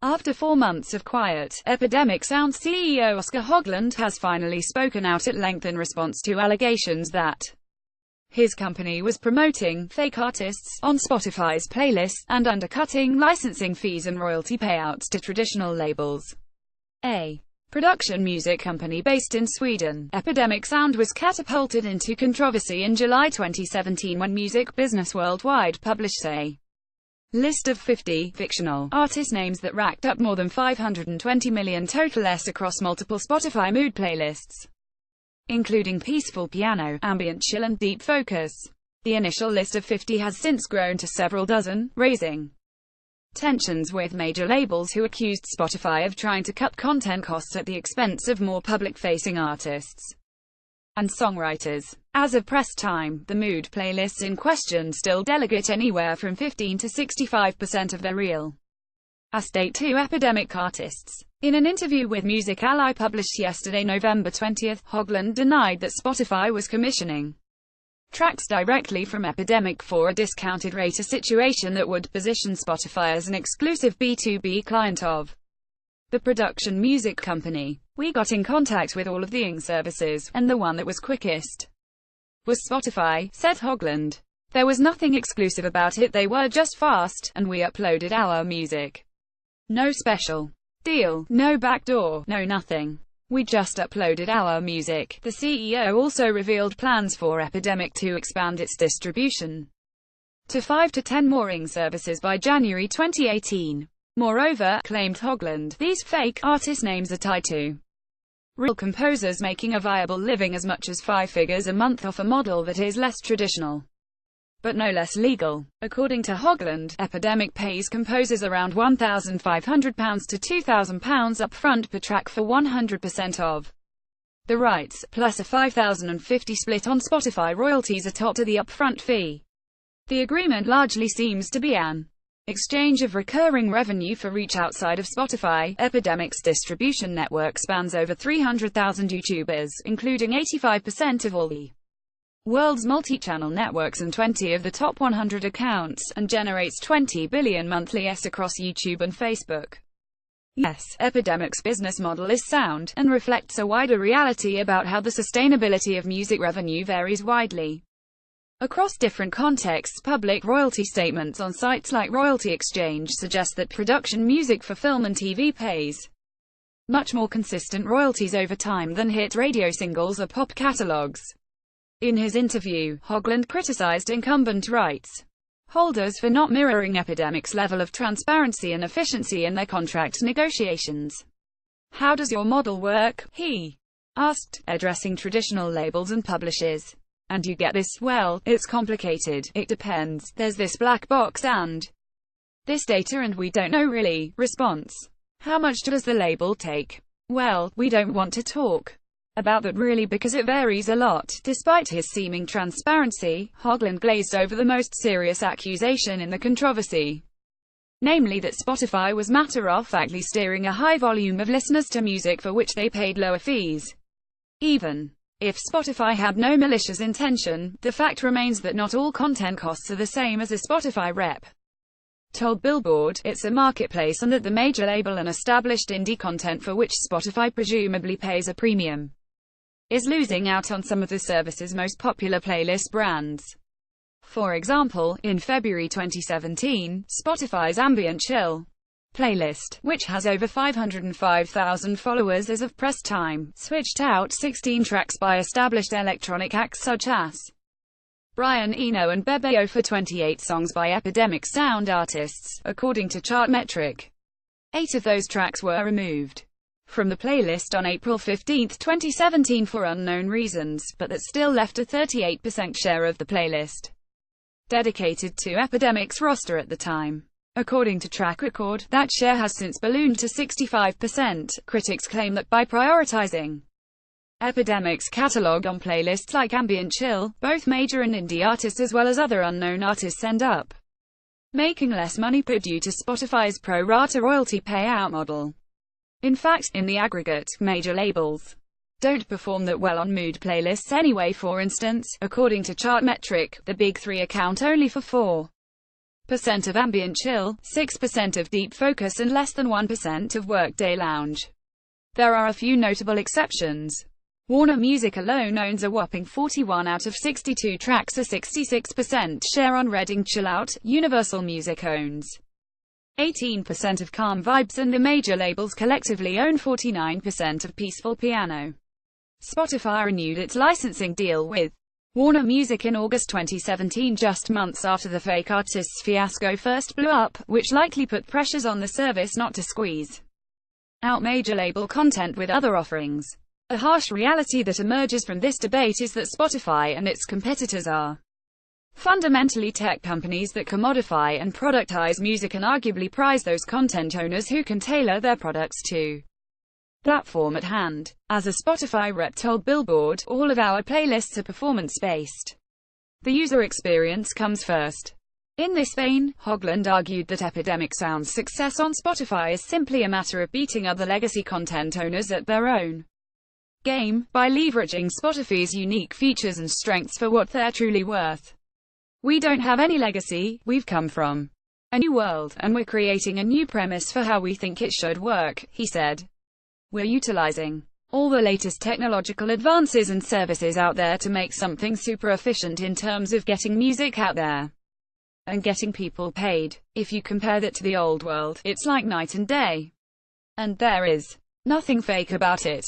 After 4 months of quiet, Epidemic Sound CEO Oscar Höglund has finally spoken out at length in response to allegations that his company was promoting fake artists on Spotify's playlists, and undercutting licensing fees and royalty payouts to traditional labels. A production music company based in Sweden, Epidemic Sound was catapulted into controversy in July 2017 when Music Business Worldwide published a list of 50 fictional artist names that racked up more than 520 million total across multiple Spotify mood playlists, including peaceful piano, ambient chill and deep focus. The initial list of 50 has since grown to several dozen, raising tensions with major labels who accused Spotify of trying to cut content costs at the expense of more public-facing artists and songwriters. As of press time, the mood playlists in question still delegate anywhere from 15 to 65% of their real estate to Epidemic artists. In an interview with Music Ally published yesterday, November 20, Höglund denied that Spotify was commissioning tracks directly from Epidemic for a discounted rate, a situation that would position Spotify as an exclusive B2B client of the production music company. "We got in contact with all of the services, and the one that was quickest was Spotify," said Höglund. "There was nothing exclusive about it, they were just fast, and we uploaded our music. No special deal, no backdoor, no nothing. We just uploaded our music." The CEO also revealed plans for Epidemic to expand its distribution to 5 to 10 more services by January 2018. Moreover, claimed Höglund, these fake artist names are tied to real composers making a viable living as much as 5 figures a month off a model that is less traditional, but no less legal. According to Höglund, Epidemic pays composers around £1,500 to £2,000 upfront per track for 100% of the rights, plus a $5,050 split on Spotify royalties atop to the upfront fee. The agreement largely seems to be an exchange of recurring revenue for reach outside of Spotify. Epidemic's distribution network spans over 300,000 YouTubers, including 85% of all the world's multi-channel networks and 20 of the top 100 accounts, and generates 20 billion monthly across YouTube and Facebook. Yes, Epidemic's business model is sound, and reflects a wider reality about how the sustainability of music revenue varies widely across different contexts. Public royalty statements on sites like Royalty Exchange suggest that production music for film and TV pays much more consistent royalties over time than hit radio singles or pop catalogs. In his interview, Höglund criticized incumbent rights holders for not mirroring Epidemic's level of transparency and efficiency in their contract negotiations. "How does your model work?" he asked, addressing traditional labels and publishers. "And you get this?" "Well, it's complicated. It depends. There's this black box and this data and we don't know really." Response: "How much does the label take?" "Well, we don't want to talk about that really because it varies a lot." Despite his seeming transparency, Höglund glazed over the most serious accusation in the controversy, namely that Spotify was matter-of-factly steering a high volume of listeners to music for which they paid lower fees. Even if Spotify had no malicious intention, the fact remains that not all content costs are the same as a Spotify rep told Billboard. It's a marketplace, and that the major label and established indie content for which Spotify presumably pays a premium is losing out on some of the service's most popular playlist brands. For example, in February 2017, Spotify's Ambient Chill playlist, which has over 505,000 followers as of press time, switched out 16 tracks by established electronic acts such as Brian Eno and Bebe for 28 songs by Epidemic Sound artists, according to Chartmetric. 8 of those tracks were removed from the playlist on April 15, 2017 for unknown reasons, but that still left a 38% share of the playlist dedicated to Epidemic's roster at the time. According to Track Record, that share has since ballooned to 65%. Critics claim that by prioritizing Epidemic's catalog on playlists like Ambient Chill, both major and indie artists as well as other unknown artists end up making less money per due to Spotify's pro-rata royalty payout model. In fact, in the aggregate, major labels don't perform that well on mood playlists anyway. For instance, according to Chartmetric, the Big Three account only for of ambient chill, 6% of deep focus and less than 1% of workday lounge. There are a few notable exceptions. Warner Music alone owns a whopping 41 out of 62 tracks, a 66% share on Reading Chill Out. Universal Music owns 18% of Calm Vibes, and the major labels collectively own 49% of Peaceful Piano. Spotify renewed its licensing deal with Warner Music in August 2017, just months after the fake artists fiasco first blew up, which likely put pressures on the service not to squeeze out major label content with other offerings. A harsh reality that emerges from this debate is that Spotify and its competitors are fundamentally tech companies that commodify and productize music and arguably prize those content owners who can tailor their products to platform at hand. As a Spotify rep told Billboard, all of our playlists are performance-based. The user experience comes first. In this vein, Höglund argued that Epidemic Sound's success on Spotify is simply a matter of beating other legacy content owners at their own game, by leveraging Spotify's unique features and strengths for what they're truly worth. We don't have any legacy, we've come from a new world, and we're creating a new premise for how we think it should work, he said. We're utilizing all the latest technological advances and services out there to make something super efficient in terms of getting music out there and getting people paid. If you compare that to the old world, it's like night and day. And there is nothing fake about it.